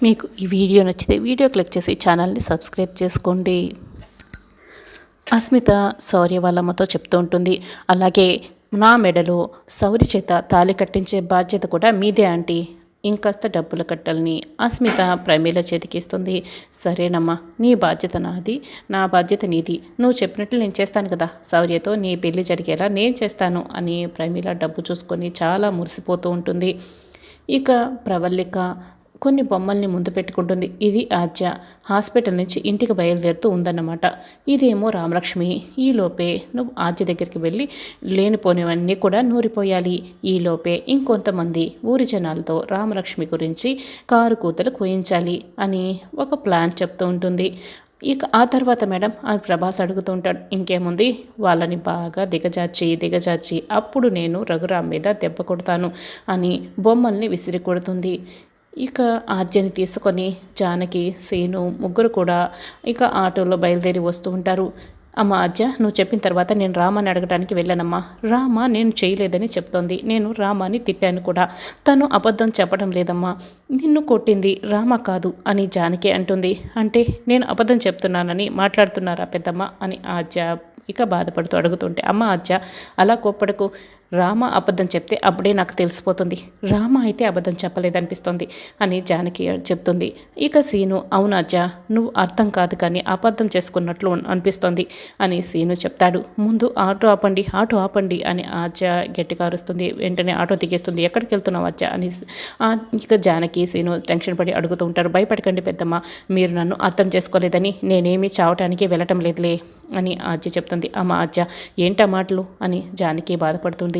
మీకు ఈ వీడియో నచ్చితే వీడియో క్లిక్ చేసి ఛానల్ని సబ్స్క్రైబ్ చేసుకోండి. అస్మిత శౌర్య వాళ్ళ అమ్మతో చెప్తూ ఉంటుంది, అలాగే నా మెడలో శౌర్య చేత తాళి కట్టించే బాధ్యత కూడా మీదే ఆంటీ, ఇంకాస్త డబ్బులు కట్టాలని అస్మిత ప్రమీల చేతికిస్తుంది. సరేనమ్మా, నీ బాధ్యత నాది, నా బాధ్యత నీది, నువ్వు చెప్పినట్లు నేను చేస్తాను కదా, శౌర్యతో నీ పెళ్లి జరిగేలా నేను చేస్తాను అని ప్రమీల డబ్బు చూసుకొని చాలా మురిసిపోతూ ఉంటుంది. ఇక ప్రవల్లిక కొన్ని బొమ్మల్ని ముందు పెట్టుకుంటుంది. ఇది ఆద్య హాస్పిటల్ నుంచి ఇంటికి బయలుదేరుతూ ఉందన్నమాట. ఇదేమో రామలక్ష్మి. ఈలోపే నువ్వు ఆద్య దగ్గరికి వెళ్ళి లేనిపోనివన్నీ కూడా నూరిపోయాలి. ఈలోపే ఇంకొంతమంది ఊరి జనాలతో రామలక్ష్మి గురించి కారు కూతలు కోయించాలి అని ఒక ప్లాన్ చెప్తూ ఉంటుంది. ఇక ఆ తర్వాత మేడం అని ప్రభాస్ అడుగుతూ ఉంటాడు. ఇంకేముంది, వాళ్ళని బాగా దిగజార్చి అప్పుడు నేను రఘురామ్ మీద దెబ్బ కొడతాను అని బొమ్మల్ని విసిరి కొడుతుంది. ఇక ఆద్యని తీసుకొని జానకి, సీను ముగ్గురు కూడా ఇక ఆటోలో బయలుదేరి వస్తూ ఉంటారు. అమ్మ ఆద్య, నువ్వు చెప్పిన తర్వాత నేను రామాని అడగడానికి వెళ్ళానమ్మా. రామ నేను చేయలేదని చెప్తోంది. నేను రామాని తిట్టాను కూడా, తను అబద్ధం చెప్పడం లేదమ్మా, నిన్ను కొట్టింది రామ కాదు అని జానకి అంటుంది. అంటే నేను అబద్ధం చెప్తున్నానని మాట్లాడుతున్నారా పెద్దమ్మ అని ఆద్య ఇక బాధపడుతూ అడుగుతుంటే, అమ్మ ఆద్య అలా కోప్పడకు, రామ అబద్ధం చెప్తే అప్పుడే నాకు తెలిసిపోతుంది, రామ అయితే అబద్ధం చెప్పలేదనిపిస్తుంది అని జానకి చెప్తుంది. ఇక సీను, అవునాజ్జా నువ్వు అర్థం కాదు కానీ అబద్ధం చేసుకున్నట్లు అనిపిస్తోంది అని సీను చెప్తాడు. ముందు ఆటో ఆపండి అని ఆజ్జా గట్టిగా అరుస్తుంది. వెంటనే ఆటో దిగేస్తుంది. ఎక్కడికి వెళ్తున్నావు అజ్జా అని ఇక జానకి సీను టెన్షన్ పడి అడుగుతూ ఉంటారు. భయపడకండి పెద్దమ్మ, మీరు నన్ను అర్థం చేసుకోలేదని నేనేమీ చావటానికి వెళ్ళటం లేదులే అని ఆజ్జ చెప్తుంది. అమ్మ ఆజ్జ ఏంటా మాటలు అని జానకి బాధపడుతుంది.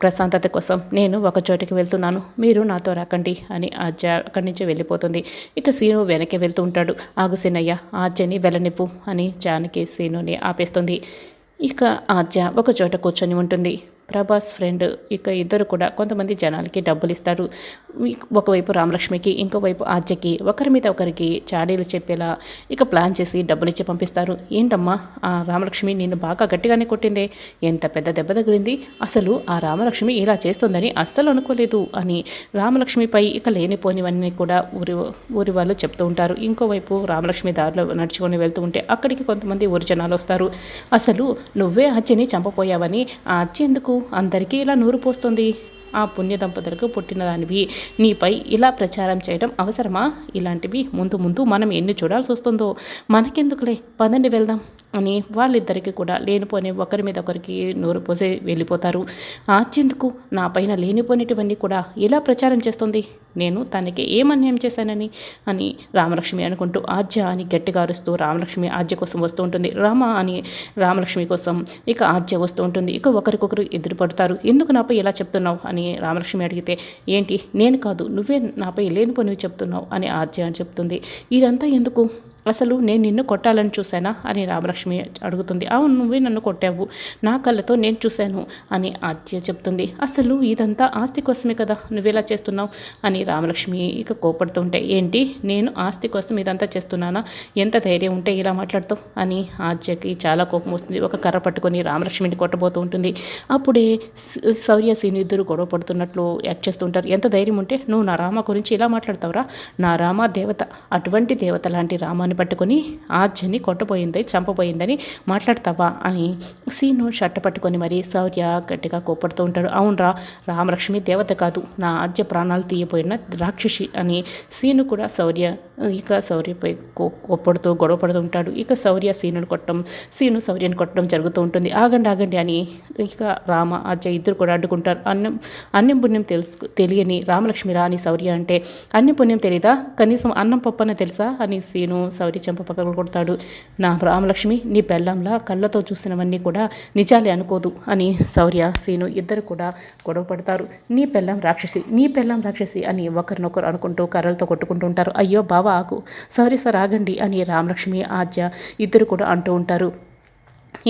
ప్రశాంతత కోసం నేను ఒక చోటికి వెళ్తున్నాను, మీరు నాతో రాకండి అని ఆజ్జ అక్కడి నుంచి వెళ్ళిపోతుంది. ఇక సీను వెనక్కి వెళ్తూ ఉంటాడు. ఆగు సీనయ్య, ఆజ్జని వెళ్ళనివ్వు అని జానకి సీనుని ఆపేస్తుంది. ఇక ఆజ్జ ఒక చోట కూర్చొని ఉంటుంది. ప్రభాస్ ఫ్రెండ్ ఇక ఇద్దరు కూడా కొంతమంది జనాలకి డబ్బులు ఇస్తారు. ఒకవైపు రామలక్ష్మికి, ఇంకోవైపు ఆద్యకి ఒకరి మీద ఒకరికి చాడీలు చెప్పేలా ఇక ప్లాన్ చేసి డబ్బులు ఇచ్చి పంపిస్తారు. ఏంటమ్మా, ఆ రామలక్ష్మి నిన్ను బాగా గట్టిగానే కొట్టిందే, ఎంత పెద్ద దెబ్బ తగిలింది, అసలు ఆ రామలక్ష్మి ఇలా చేస్తుందని అస్సలు అనుకోలేదు అని రామలక్ష్మిపై ఇక లేనిపోనివన్నీ కూడా ఊరి వాళ్ళు చెప్తూ ఉంటారు. ఇంకోవైపు రామలక్ష్మి దారిలో నడుచుకొని వెళ్తూ ఉంటే అక్కడికి కొంతమంది ఊరి జనాలు వస్తారు. అసలు నువ్వే ఆద్యని చంపపోయావని, ఆ ఆద్య ఎందుకు అందరికీ ఇలా నూరు పోస్తుంది, ఆ పుణ్య దంపతులకు పుట్టిన దానివి నీపై ఇలా ప్రచారం చేయడం అవసరమా, ఇలాంటివి ముందు ముందు మనం ఎన్ని చూడాల్సి వస్తుందో, మనకెందుకులే పదండి వెళ్దాం అని వాళ్ళిద్దరికీ కూడా లేనిపోని ఒకరి మీద ఒకరికి నూరు పోసి వెళ్ళిపోతారు. ఆచెందుకు నా పైన లేనిపోయినటువన్నీ కూడా ఇలా ప్రచారం చేస్తుంది, నేను తనకి ఏమన్యాయం చేశానని అని రామలక్ష్మి అనుకుంటూ ఆద్య అని గట్టిగా అరుస్తూ రామలక్ష్మి ఆద్య కోసం వస్తూ ఉంటుంది. రామ అని రామలక్ష్మి కోసం ఇక ఆద్య వస్తూ ఉంటుంది. ఇక ఒకరికొకరు ఎదురుపడతారు. ఎందుకు నాపై ఇలా చెప్తున్నావు అని రామలక్ష్మి అడిగితే, ఏంటి నేను కాదు నువ్వే నాపై లేనిపోనివి చెప్తున్నావు అని ఆద్య అని చెప్తుంది. ఇదంతా ఎందుకు, అసలు నేను నిన్ను కొట్టాలని చూశానా అని రామలక్ష్మి అడుగుతుంది. అవును, నువ్వే నన్ను కొట్టావు, నా కళ్ళతో నేను చూశాను అని ఆద్య చెప్తుంది. అసలు ఇదంతా ఆస్తి కోసమే కదా నువ్వేలా చేస్తున్నావు అని రామలక్ష్మి ఇక కోపడుతుంటే, ఏంటి నేను ఆస్తి కోసం ఇదంతా చేస్తున్నానా, ఎంత ధైర్యం ఉంటే ఇలా మాట్లాడుతావు అని ఆద్యకి చాలా కోపం వస్తుంది. ఒక కర్ర పట్టుకొని రామలక్ష్మిని కొట్టబోతూ ఉంటుంది. అప్పుడే శౌర్య సీను ఇద్దరు గొడవ పడుతున్నట్లు యాక్ట్ చేస్తుంటారు. ఎంత ధైర్యం ఉంటే నువ్వు నా రామ గురించి ఇలా మాట్లాడతావురా, నా రామ దేవత, అటువంటి దేవత లాంటి రామాన్ని పట్టుకొని ఆద్యని కొట్టబోయింది, చంపబోయిందని మాట్లాడతావా అని సీను షట్ట పట్టుకొని మరి శౌర్య గట్టిగా కోపడుతూ ఉంటాడు. అవునరా, రామలక్ష్మి దేవత కాదు, నా ఆద్య ప్రాణాలు తీయబోయిన రాక్షసి అని సీను కూడా శౌర్యపై కోపడుతూ గొడవ పడుతూ ఉంటాడు. ఇక శౌర్య సీనుని కొట్టడం, సీను శౌర్యని కొట్టడం జరుగుతూ ఉంటుంది. ఆగండి అని ఇక రామ ఆద్య ఇద్దరు కూడా అడ్డుకుంటారు. అన్నం పుణ్యం తెలియని రామలక్ష్మి రా అని శౌర్య అంటే, అన్నం పుణ్యం తెలీదా, కనీసం అన్నం పప్పన తెలుసా అని సీను శౌర్య చెంప పక్కన కొడతాడు. నా రామలక్ష్మి నీ పెళ్ళంలా కళ్ళతో చూసినవన్నీ కూడా నిజాలే అనుకోదు అని శౌర్య సీను ఇద్దరు కూడా గొడవ పడతారు. నీ పెళ్ళం రాక్షసి అని ఒకరినొకరు అనుకుంటూ కర్రలతో కొట్టుకుంటూ ఉంటారు. అయ్యో బావ ఆకు, సారీ సార్ ఆగండి అని రామలక్ష్మి ఆద్య ఇద్దరు కూడా అంటూ ఉంటారు.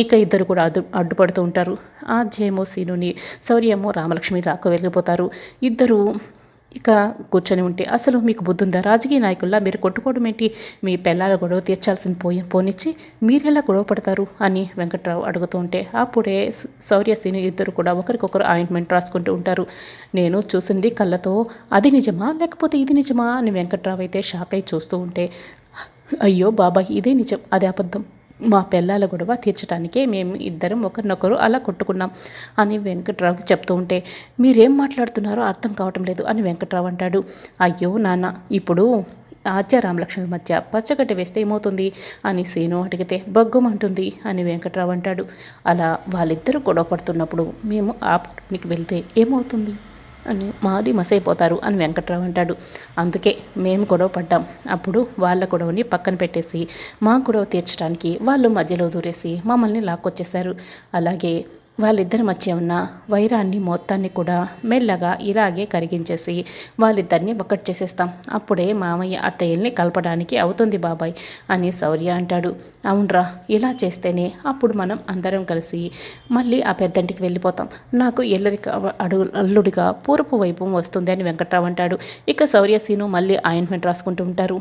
ఇక ఇద్దరు కూడా అడ్డుపడుతూ ఉంటారు. ఆద్యేమో సీనుని, శౌర్యేమో రామలక్ష్మి రాకు వెళ్ళిపోతారు. ఇద్దరు ఇక కూర్చొని ఉంటే, అసలు మీకు బుద్ధుందా? రాజకీయ నాయకుల్లా మీరు కొట్టుకోవడం ఏంటి? మీ పెళ్ళాల గొడవ తీర్చాల్సిన పోనిచ్చి మీరెలా గొడవ పడతారు అని వెంకట్రావు అడుగుతూ ఉంటే, అప్పుడే శౌర్య సీను ఇద్దరు కూడా ఒకరికొకరు ఆయింట్మెంట్ రాసుకుంటూ ఉంటారు. నేను చూసింది కళ్ళతో అది నిజమా లేకపోతే ఇది నిజమా అని వెంకట్రావు అయితే షాక్ అయి చూస్తూ ఉంటే, అయ్యో బాబాయ్ ఇదే నిజం, అదే అబద్ధం. మా పెళ్ళాల గొడవ తీర్చడానికే మేము ఇద్దరం ఒకరినొకరు అలా కొట్టుకున్నాం అని వెంకట్రావుకి చెప్తూ ఉంటే, మీరేం మాట్లాడుతున్నారో అర్థం కావటం లేదు అని వెంకట్రావు అంటాడు. అయ్యో నాన్న, ఇప్పుడు ఆద్య రామలక్ష్మణుల మధ్య పచ్చగడ్డ వేస్తే ఏమవుతుంది అని సీను అడిగితే బగ్గుమంటుంది అని వెంకట్రావు అంటాడు. అలా వాళ్ళిద్దరూ గొడవ పడుతున్నప్పుడు మేము ఆ పక్కనికి వెళ్తే ఏమవుతుంది అని మాది మసైపోతారు అని వెంకట్రావు అంటాడు. అందుకే మేము గొడవ పడ్డాం. అప్పుడు వాళ్ళ గొడవని పక్కన పెట్టేసి మా గొడవ తీర్చడానికి వాళ్ళు మధ్యలో దూరేసి మమ్మల్ని లాక్కొచ్చేశారు. అలాగే వాళ్ళిద్దరి మధ్య ఉన్న వైరాన్ని మొత్తాన్ని కూడా మెల్లగా ఇలాగే కరిగించేసి వాళ్ళిద్దరిని ఒకటి చేసేస్తాం. అప్పుడే మామయ్య అత్తయ్యల్ని కలపడానికి అవుతుంది బాబాయ్ అని శౌర్య అంటాడు. అవునరా, ఇలా చేస్తేనే అప్పుడు మనం అందరం కలిసి మళ్ళీ ఆ పెద్దంటికి వెళ్ళిపోతాం. నాకు అల్లుడిగా పూర్వపు వైభవం వస్తుంది అని వెంకట్రావు అంటాడు. ఇక శౌర్య సీను మళ్ళీ ఆయింట్మెంట్ రాసుకుంటూ ఉంటారు.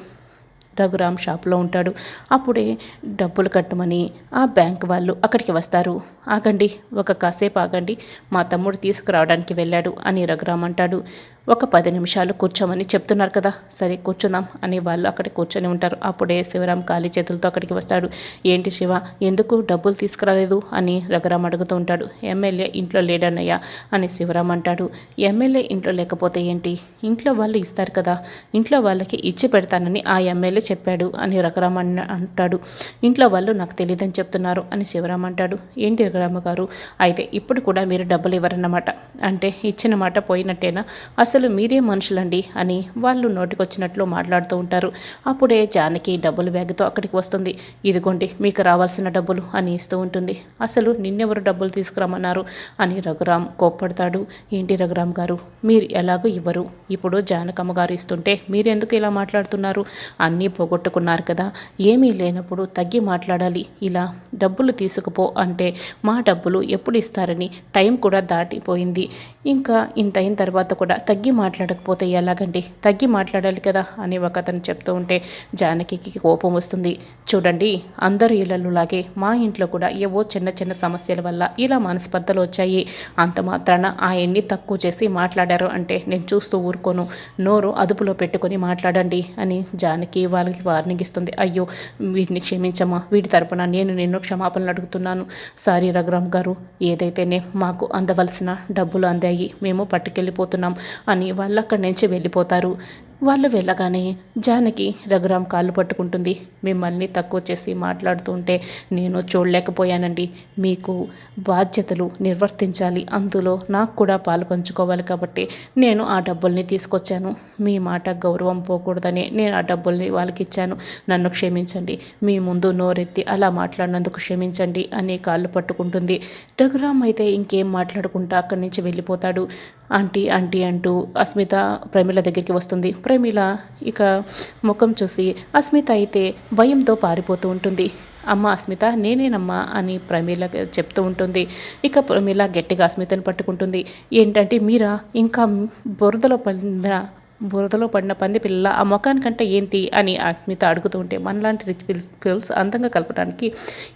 రఘురామ్ షాప్లో ఉంటాడు. అప్పుడే డబ్బులు కట్టమని ఆ బ్యాంక్ వాళ్ళు అక్కడికి వస్తారు. ఆగండి, కాసేపు ఆగండి, మా తమ్ముడు తీసుకురావడానికి వెళ్ళాడు అని రఘురామ్ అంటాడు. ఒక 10 నిమిషాలు కూర్చోమని చెప్తున్నారు కదా, సరే కూర్చుందాం అని వాళ్ళు అక్కడ కూర్చొని ఉంటారు. అప్పుడే శివరాం ఖాళీ చేతులతో అక్కడికి వస్తాడు. ఏంటి శివ, ఎందుకు డబ్బులు తీసుకురాలేదు అని రఘురామ్ అడుగుతూ ఉంటాడు. ఎమ్మెల్యే ఇంట్లో లేడన్నయ్య అని శివరాం అంటాడు. ఎమ్మెల్యే ఇంట్లో లేకపోతే ఏంటి, ఇంట్లో వాళ్ళు ఇస్తారు కదా, ఇంట్లో వాళ్ళకి ఇచ్చి పెడతానని ఆ ఎమ్మెల్యే చెప్పాడు అని రఘురామ్ అంటాడు. ఇంట్లో వాళ్ళు నాకు తెలియదని చెప్తున్నారు అని శివరాం అంటాడు. ఏంటి రఘురామ గారు, అయితే ఇప్పుడు కూడా మీరు డబ్బులు ఇవ్వరన్నమాట, అంటే ఇచ్చిన మాట పోయినట్టేనా, అసలు మీరే మనుషులండి అని వాళ్ళు నోటికొచ్చినట్లు మాట్లాడుతూ ఉంటారు. అప్పుడే జానకి డబ్బులు బ్యాగ్తో అక్కడికి వస్తుంది. ఇదిగోండి మీకు రావాల్సిన డబ్బులు అని ఇస్తూ ఉంటుంది. అసలు నిన్నెవరు డబ్బులు తీసుకురమ్మన్నారు అని రఘురామ్ కోప్పడతాడు. ఏంటి రఘురామ్ గారు, మీరు ఎలాగో ఇవ్వరు, ఇప్పుడు జానకమ్మ గారు ఇస్తుంటే మీరెందుకు ఇలా మాట్లాడుతున్నారు, అన్నీ పోగొట్టుకున్నారు కదా, ఏమీ లేనప్పుడు తగ్గి మాట్లాడాలి. ఇలా డబ్బులు తీసుకుపో అంటే మా డబ్బులు ఎప్పుడు ఇస్తారని టైం కూడా దాటిపోయింది, ఇంకా ఇంత అయిన తర్వాత కూడా తగ్గి మాట్లాడకపోతే ఎలాగండి, తగ్గి మాట్లాడాలి కదా అని ఒక అతను చెప్తూ ఉంటే జానకి కోపం వస్తుంది. చూడండి, అందరూ ఇళ్లలాగే మా ఇంట్లో కూడా ఏవో చిన్న చిన్న సమస్యల వల్ల ఇలా మనస్పర్ధలు వచ్చాయి, అంత మాత్రాన ఆయన్ని తక్కువ చేసి మాట్లాడారు అంటే నేను చూస్తూ ఊరుకోను, నోరు అదుపులో పెట్టుకొని మాట్లాడండి అని జానకి వాళ్ళకి వార్నింగ్ ఇస్తుంది. అయ్యో వీటిని క్షమించమ్మా, వీటి తరపున నేను నిన్ను క్షమాపణలు అడుగుతున్నాను, సారీ రఘురామ్ గారు, ఏదైతేనే మాకు అందవలసిన డబ్బులు అందాయి, మేము పట్టుకెళ్ళిపోతున్నాం అని వాళ్ళు అక్కడి నుంచి వెళ్ళిపోతారు. వాళ్ళు వెళ్ళగానే జానకి రఘురామ్ కాళ్ళు పట్టుకుంటుంది. మిమ్మల్ని తక్కువ చేసి మాట్లాడుతూ ఉంటే నేను చూడలేకపోయానండి, మీకు బాధ్యతలు నిర్వర్తించాలి, అందులో నాకు కూడా పాలు పంచుకోవాలి కాబట్టి నేను ఆ డబ్బుల్ని తీసుకొచ్చాను, మీ మాట గౌరవం పోకూడదని నేను ఆ డబ్బుల్ని వాళ్ళకి ఇచ్చాను, నన్ను క్షమించండి, మీ ముందు నోరెత్తి అలా మాట్లాడినందుకు క్షమించండి అని కాళ్ళు పట్టుకుంటుంది. రఘురామ్ అయితే ఇంకేం మాట్లాడుకుంటా అక్కడి నుంచి వెళ్ళిపోతాడు. ఆంటీ ఆంటీ అంటూ అస్మిత ప్రమీల దగ్గరికి వస్తుంది. ప్రమీల ఇక ముఖం చూసి అస్మిత అయితే భయంతో పారిపోతూ ఉంటుంది. అమ్మ అస్మిత, నేనేనమ్మా అని ప్రమీల చెప్తూ ఉంటుంది. ఇక ప్రమీల గట్టిగా అస్మితను పట్టుకుంటుంది. ఏంటంటే మీరా, ఇంకా బురదలో పడిన పంది పిల్ల ఆ ముఖానికంటే ఏంటి అని అస్మిత అడుగుతూ ఉంటే, మనలాంటి రిచ్ పిల్స్ అందంగా కలపడానికి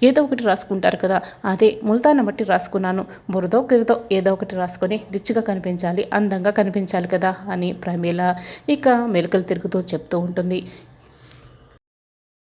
ఏదో ఒకటి రాసుకుంటారు కదా, అదే ముల్తాన్ని బట్టి రాసుకున్నాను, బురదో గిరదో ఏదో ఒకటి రాసుకొని రిచ్గా కనిపించాలి, అందంగా కనిపించాలి కదా అని ప్రమీల ఇక మెలికలు తిరుగుతూ చెప్తూ ఉంటుంది.